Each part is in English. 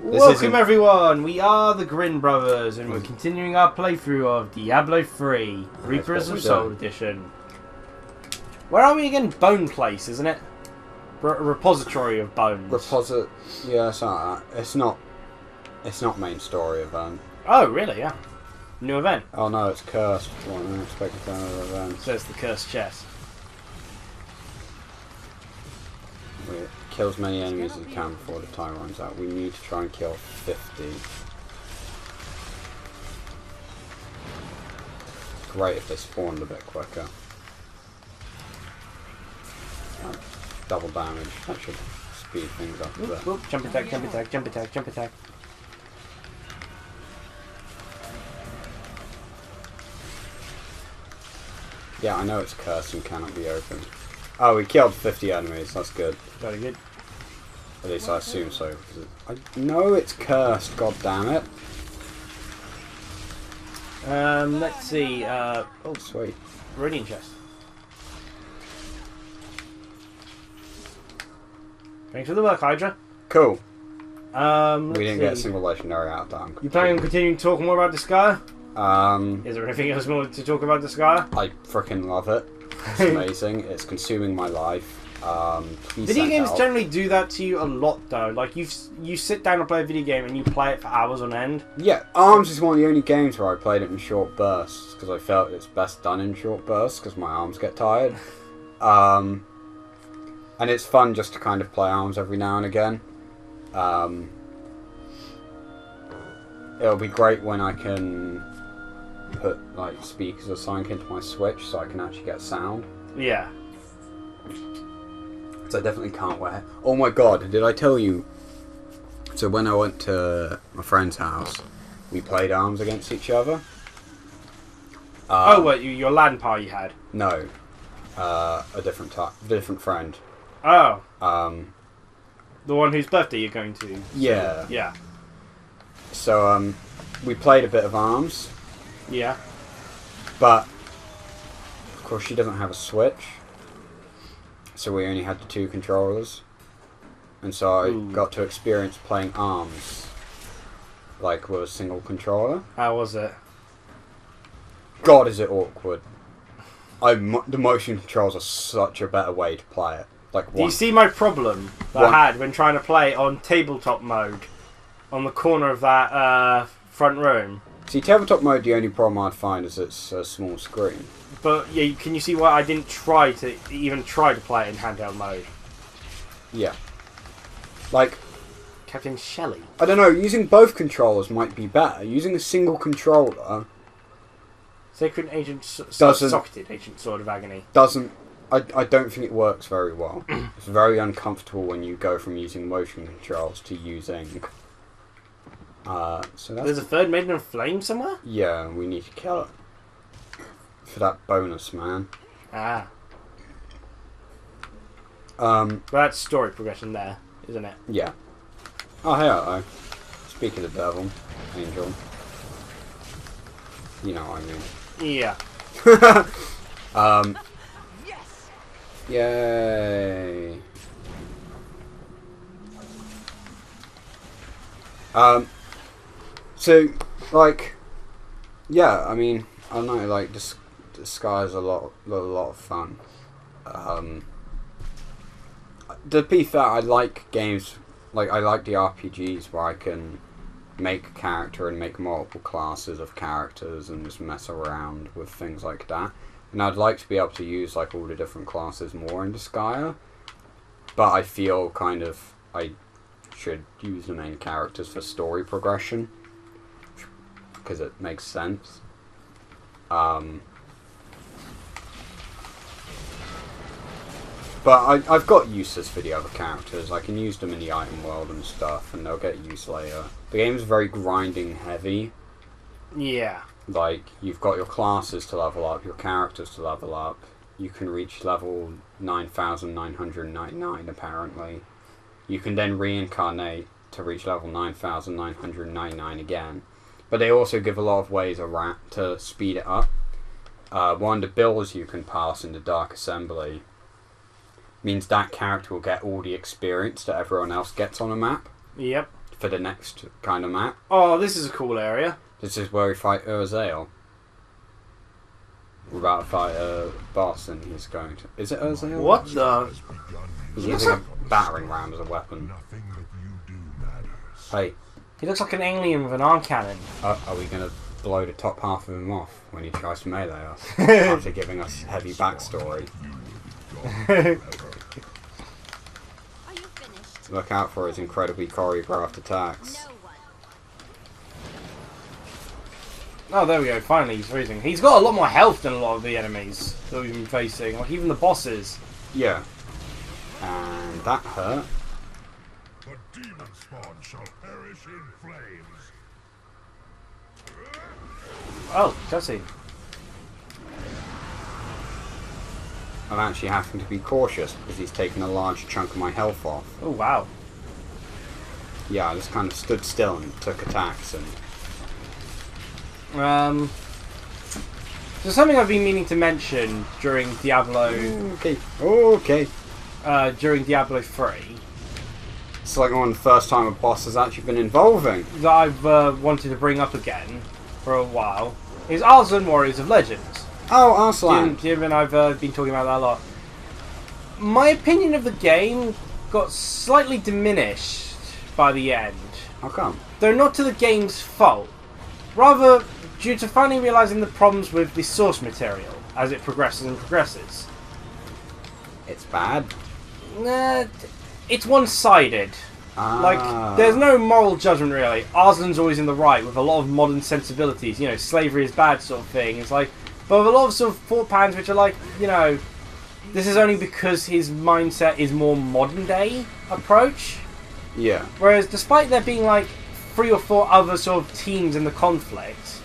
Welcome everyone, we are the Grin brothers and we're continuing our playthrough of Diablo 3, Reapers of Soul Edition. Where are we again? Bone Place, isn't it? Repository of bones. Yeah, it's not that. It's not main story event. Oh, really? Yeah. New event. Oh no, it's cursed. What an unexpected turn of events. So it's the cursed chest. It kills many enemies as you can before the time runs out. We need to try and kill 50. Great if they spawned a bit quicker. Double damage. That should speed things up a bit. Oop, jump attack, jump attack, jump attack, jump attack. Yeah, I know it's cursed and cannot be opened. Oh, we killed 50 enemies. That's good. Very good. At least I assume so. I know it's cursed. God damn it. Let's see. Oh, sweet. Radiant chest. Thanks for the work, Hydra. Cool. We didn't get a single legendary out of that. You planning on continuing to talk more about Disgaea? Is there anything else more to talk about Disgaea? I freaking love it. It's amazing. It's consuming my life. Video games generally do that to you a lot, though. Like you sit down and play a video game and you play it for hours on end. Yeah, ARMS is one of the only games where I played it in short bursts because I felt it's best done in short bursts because my arms get tired. And it's fun just to kind of play ARMS every now and again. It'll be great when I can put like speakers or something into my Switch so I can actually get sound. Yeah. So I definitely can't wear. Oh my god, did I tell you? So when I went to my friend's house, we played ARMS against each other. Oh, what, your LAN party you had? No. A different friend. Oh. The one whose birthday you're going to. Yeah. Yeah. So, we played a bit of ARMS. Yeah. But, of course, she doesn't have a Switch. So we only had the 2 controllers. And so I got to experience playing ARMS. Like, with a single controller. How was it? God, is it awkward. The motion controls are such a better way to play it. Like, do you see my problem that I had when trying to play on tabletop mode? On the corner of that front room. See, tabletop mode, the only problem I'd find is it's a small screen. But yeah, can you see why I didn't even try to play it in handheld mode? Yeah. Like, Captain Shelley. I don't know, using both controllers might be better. Using a single controller... Sacred Agent... Socketed Ancient Sword of Agony. I don't think it works very well. It's very uncomfortable when you go from using motion controls to using... so There's a third Maiden of Flame somewhere? Yeah, we need to kill it. For that bonus, man. Ah. Well, that's story progression there, isn't it? Yeah. Oh, hey, hello. Speak of the devil. Angel. You know what I mean. Yeah. Yes! Yay. So, like, yeah, I mean, I don't know, like, Disgaea is a lot of fun. To be fair, I like games, like, I like the RPGs where I can make a character and make multiple classes of characters and just mess around with things like that. And I'd like to be able to use, like, all the different classes more in Disgaea. But I feel kind of I should use the main characters for story progression. Because it makes sense. But I've got uses for the other characters. I can use them in the item world and stuff, and they'll get use later. The game's very grinding heavy. Yeah. Like, you've got your classes to level up, your characters to level up. You can reach level 9,999, apparently. You can then reincarnate to reach level 9,999 again. But they also give a lot of ways around to speed it up. One of the bills you can pass in the Dark Assembly means that character will get all the experience that everyone else gets on a map. Yep. for the next kind of map. Oh, this is a cool area. This is where we fight Urzael. We're about to fight a boss, and he's going to... Is it Urzael? What the... He's using a battering ram as a weapon. Hey. He looks like an alien with an arm cannon. Are we going to blow the top half of him off when he tries to melee us? After giving us heavy backstory. Look out for his incredibly choreographed attacks. Oh, there we go. Finally, he's freezing. He's got a lot more health than a lot of the enemies that we've been facing. Like, even the bosses. Yeah. And that hurt. The demon spawn shall perish in flames. Oh, cutscene. I'm actually having to be cautious because he's taken a large chunk of my health off. Oh, wow. Yeah, I just kind of stood still and took attacks and... So something I've been meaning to mention during Diablo... Okay. During Diablo 3... It's like one of the first time a boss has actually been involving. That I've wanted to bring up again for a while is Arslan Warriors of Legends. Oh, Arslan. Jim and I've been talking about that a lot. My opinion of the game got slightly diminished by the end. How come? Though not to the game's fault. Rather, due to finally realising the problems with the source material as it progresses and progresses. It's bad? It's one-sided. Like, there's no moral judgment, really. Arslan's always in the right, with a lot of modern sensibilities. You know, slavery is bad sort of thing. It's like... But with a lot of sort of thought patterns which are like, you know... This is only because his mindset is more modern-day approach. Yeah. Whereas, despite there being, like, 3 or 4 other sort of teams in the conflict,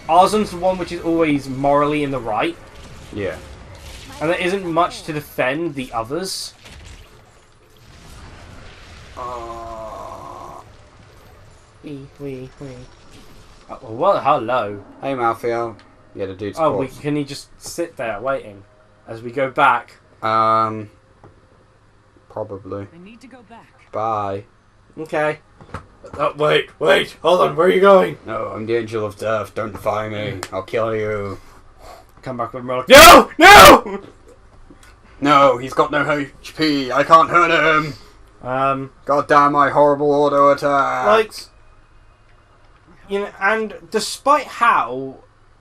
Arslan's the one which is always morally in the right. Yeah. And there isn't much to defend the others. Wee. Oh, well, hello. Hey, Malfiel. Yeah, the dude's can he just sit there waiting as we go back? Probably. I need to go back. Bye. Okay. Wait, hold on, where are you going? No, I'm the angel of death. Don't defy me. I'll kill you. Come back with more. No! No, he's got no HP. I can't hurt him. God damn my horrible auto attacks. Like, you know, and despite how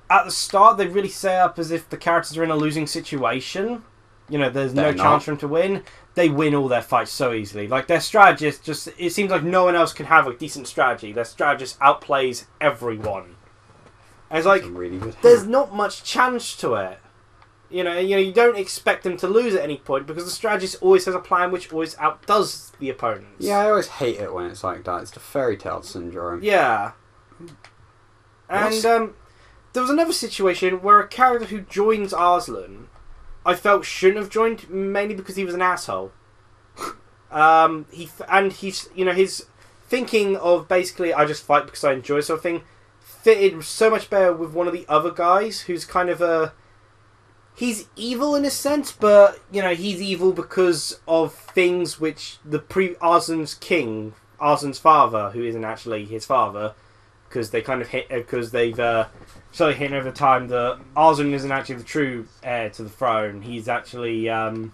at the start they really set up as if the characters are in a losing situation, you know, there's no chance for them to win, they win all their fights so easily. Like, their strategist just, it seems like no one else can have a decent strategy. Their strategist outplays everyone. And it's like, really good there's not much chance to it. You know, you don't expect them to lose at any point because the strategist always has a plan which always outdoes the opponents. Yeah, I always hate it when it's like that. It's the fairy tale syndrome. Yeah. And there was another situation where a character who joins Arslan, I felt shouldn't have joined, mainly because he was an asshole. He's, you know, his thinking of basically I just fight because I enjoy sort of thing fitted so much better with one of the other guys who's kind of a... He's evil in a sense, but, you know, he's evil because of things which Arslan's king, Arslan's father, who isn't actually his father, because they kind of because they've started hitting over time that Arslan isn't actually the true heir to the throne. He's actually, and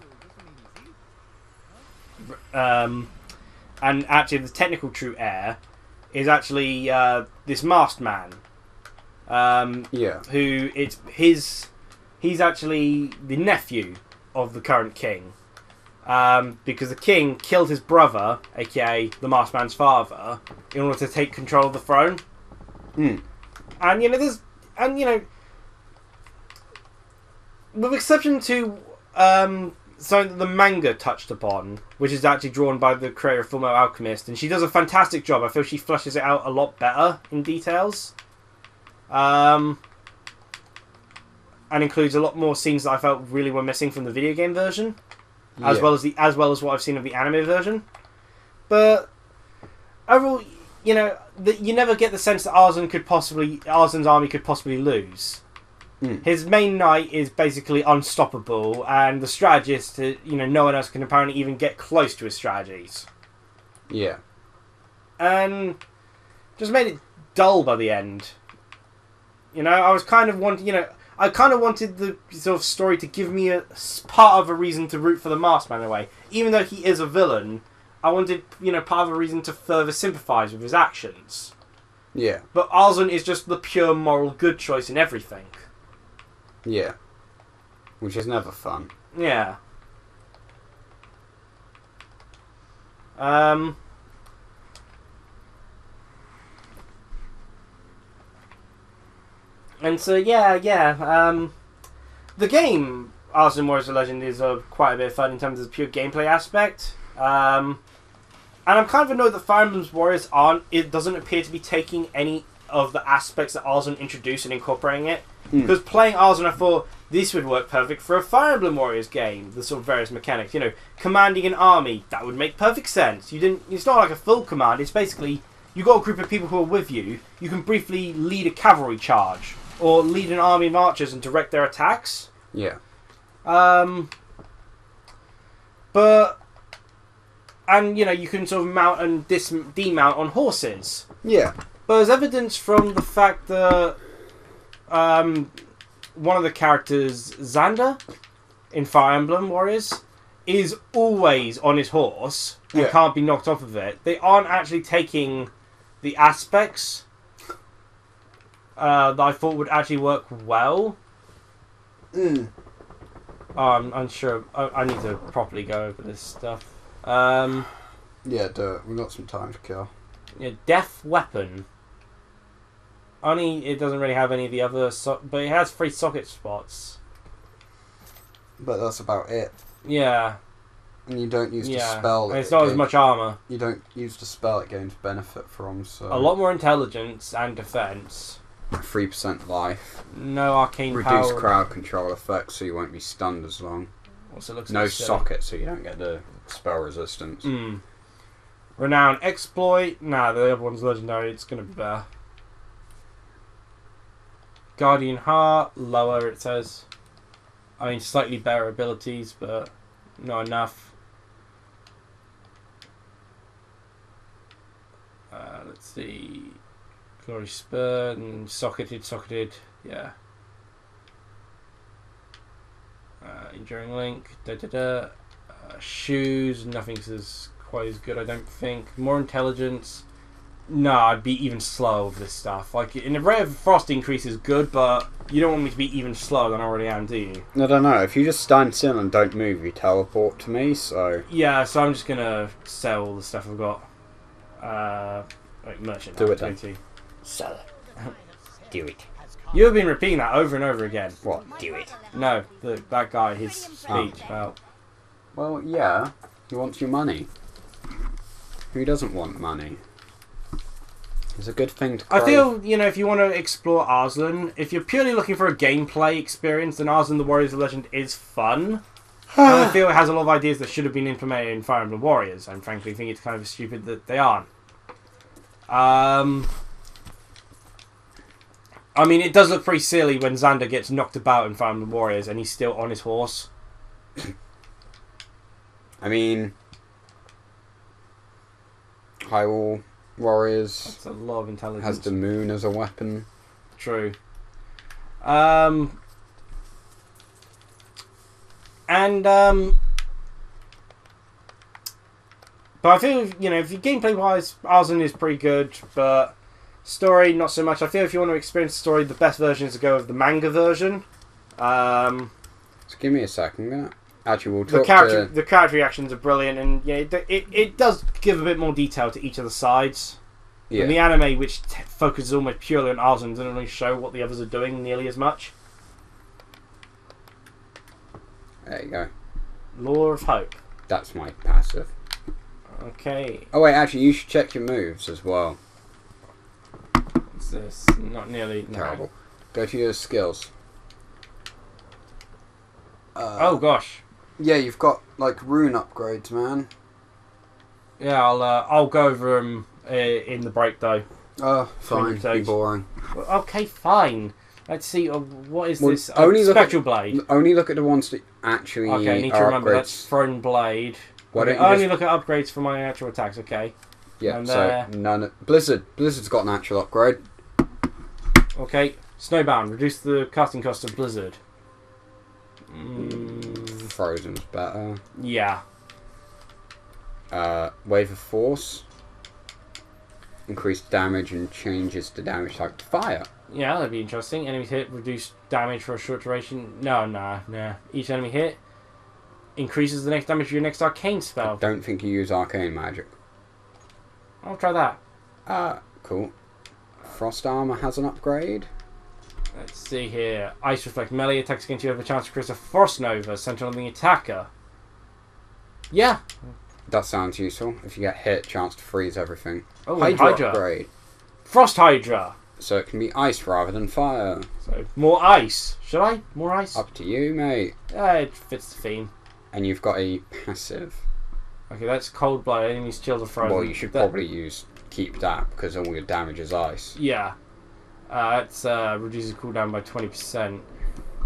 actually the technical true heir is actually this masked man. Who it's his. He's actually the nephew of the current king. Because the king killed his brother, aka the masked man's father, in order to take control of the throne. And, you know, with exception to something that the manga touched upon, which is actually drawn by the creator of Fullmetal Alchemist, and she does a fantastic job. I feel she fleshes it out a lot better in details. And includes a lot more scenes that I felt really were missing from the video game version, as well as what I've seen of the anime version. But overall, you know, you never get the sense that Arslan's army could possibly lose. His main knight is basically unstoppable, and the strategist, you know, no one else can apparently even get close to his strategies. Yeah. and just made it dull by the end. You know, I was kind of wanting, I kind of wanted the sort of story to give me a part of a reason to root for the Masked Man in a way. Even though he is a villain, I wanted, part of a reason to further sympathise with his actions. Yeah. But Arslan is just the pure moral good choice in everything. Yeah. Which is never fun. Yeah. And so, the game, Arslan Warriors of Legend, is quite a bit of fun in terms of the pure gameplay aspect. And I'm kind of annoyed that Fire Emblem's Warriors doesn't appear to be taking any of the aspects that Arslan introduced and incorporating it. Because playing Arslan, I thought this would work perfect for a Fire Emblem Warriors game. The sort of various mechanics, commanding an army, that would make perfect sense. It's not like a full command. It's basically you've got a group of people who are with you. You can briefly lead a cavalry charge or lead an army of archers and direct their attacks. Yeah. You can sort of mount and demount on horses. Yeah. But as evidence from the fact that one of the characters, Xander, in Fire Emblem Warriors, is always on his horse and can't be knocked off of it, they aren't actually taking the aspects that I thought would actually work well. I'm unsure. I need to properly go over this stuff. Yeah, do it. We've got some time to kill. Yeah, Death Weapon. Only it doesn't really have any of the other, but it has 3 socket spots. But that's about it. Yeah. And you don't use the spell. And it's not as much armour. You don't use the spell it gains benefit from, so... A lot more intelligence and defence. 3% life. No arcane Reduce power. crowd control effects so you won't be stunned as long. Also looks No like socket so you don't get the spell resistance. Renown exploit. Nah, the other one's legendary. It's going to be better. Guardian Heart. Lower, it says. I mean, slightly better abilities, but not enough. Let's see. Glory Spur and socketed. Yeah. Enduring Link. Shoes. Nothing's quite as good, I don't think. More intelligence. No, I'd be even slower with this stuff. Like, in the rate of frost increase is good, but you don't want me to be even slower than I already am, do you? I don't know. If you just stand still and don't move, you teleport to me, so... Yeah, so I'm just gonna sell all the stuff I've got. Merchant. Do it then. Sell it. Do it. You've been repeating that over and over again. What? Do it. No, that guy, his speech about... Well, yeah. He wants your money. Who doesn't want money? It's a good thing to crave. I feel, if you want to explore Arslan, if you're purely looking for a gameplay experience, then Arslan the Warriors of Legend is fun. I feel it has a lot of ideas that should have been implemented in Fire Emblem Warriors, and frankly think it's kind of stupid that they aren't. I mean, it does look pretty silly when Xander gets knocked about in Fire Emblem Warriors and he's still on his horse. I mean... Hyrule Warriors... That's a lot of intelligence. Has the moon as a weapon. True. But I feel, if you gameplay-wise, Arslan is pretty good, but story, not so much. I feel if you want to experience the story, the best version is to go with the manga version. So give me a second. Actually, we'll talk the character reactions are brilliant, and it does give a bit more detail to each of the sides. Yeah. And the anime, which focuses almost purely on Arslan, doesn't really show what the others are doing nearly as much. There you go. Law of Hope. That's my passive. Okay. Oh wait, actually, you should check your moves as well. What's this? Not nearly. Terrible. Go to your skills. Oh gosh. Yeah, you've got like rune upgrades, man. Yeah, I'll go over them in the break though. Oh, fine. Be boring. Okay, fine. Let's see. What is this? Spectral Blade. Only look at the ones that actually. Okay, I need to remember that's Throne Blade. Why don't you only look at upgrades for my actual attacks. Okay. Yeah, And so none. Blizzard's got an actual upgrade. Okay, Snowbound. Reduce the casting cost of Blizzard. Frozen's better. Yeah. Wave of Force. Increased damage and changes the damage type to fire. Yeah, that'd be interesting. Enemies hit, reduce damage for a short duration. Nah. Each enemy hit increases the next damage of your next arcane spell. I don't think you use arcane magic. I'll try that. Cool. Frost Armor has an upgrade. Let's see here. Ice Reflect. Melee attacks against you have a chance to create a Frost Nova centered on the attacker. Yeah. That sounds useful. If you get hit, chance to freeze everything. Oh, Hydra upgrade. Frost Hydra. So it can be ice rather than fire. So, more ice. Should I? More ice? Up to you, mate. It fits the theme. And you've got a passive. Okay, that's Cold Blood. Enemies chilled or frozen. Well, you should probably keep that because all your damage is ice. Yeah. It's reduces cooldown by 20%.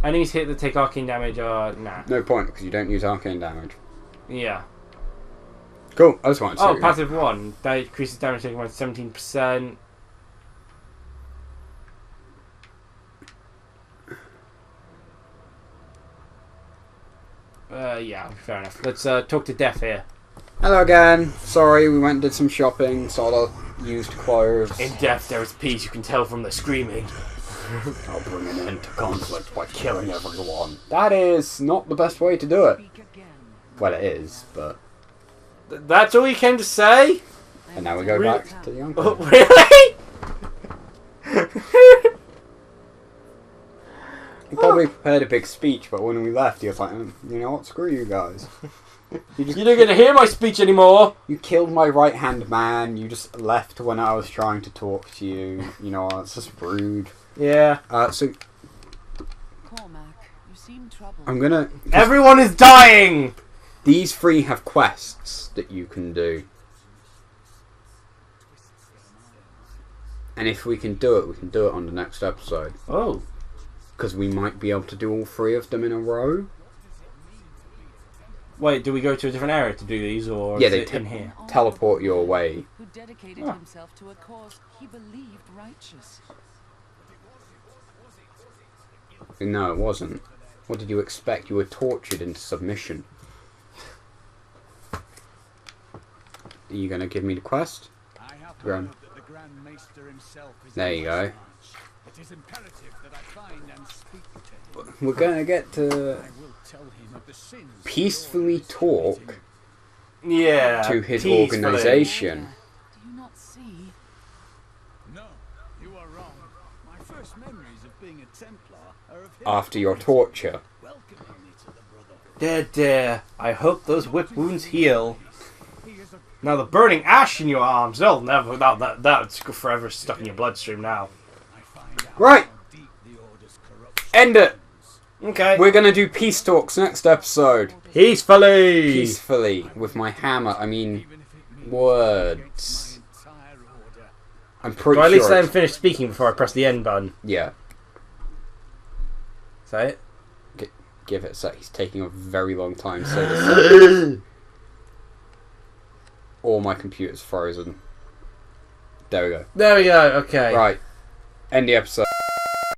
Enemies hit that take arcane damage are nah. No point because you don't use arcane damage. Yeah. Cool. I just wanted to say passive 1. That increases damage taken by 17%. Yeah, fair enough. Let's talk to Death here. Hello again. Sorry, we went and did some shopping. Saw the used clothes. In Death, there is peace. You can tell from the screaming. I'll bring an end to conflict by killing everyone. That is not the best way to do it. Well, it is, but... That's all you came to say? And now we go back to the uncle. Oh, really? He probably prepared a big speech, but when we left, he was like, you know what, screw you guys. You're not going to hear my speech anymore. You killed my right-hand man, you just left when I was trying to talk to you. You know, it's just rude. Yeah. So... Cormac, you seem troubled. I'm gonna... Everyone is dying! These 3 have quests that you can do. And if we can do it, we can do it on the next episode. Oh. Because we might be able to do all 3 of them in a row. Wait, do we go to a different area to do these, or Yeah, is they it in here? teleport you away. Who dedicated himself to a cause he believed righteous. No, it wasn't. What did you expect? You were tortured into submission. Are you going to give me the quest? Grin. There you go. It is imperative that I find and speak to him. We're going to get to I will tell him of the sins peacefully talk Yeah. to his peacefully. organisation. Do you not see? No, you are wrong. My first memories of being a Templar are of him After your torture. welcoming me to the Brotherhood. There. I hope those whip wounds heal. He is a Now the burning ash in your arms, they'll never... That's forever stuck in your bloodstream now. I find out Right. how deep the Order's corruption. End it. Okay. We're going to do peace talks next episode. Peacefully! Peacefully. With my hammer. I mean, Even if it means words. my entire order. I'm pretty Do I at least sure let him it's- finish speaking before I press the end button? Yeah. Say it. Give it a sec. He's taking a very long time to say this. Or my computer's frozen. There we go. There we go, okay. Right. End the episode.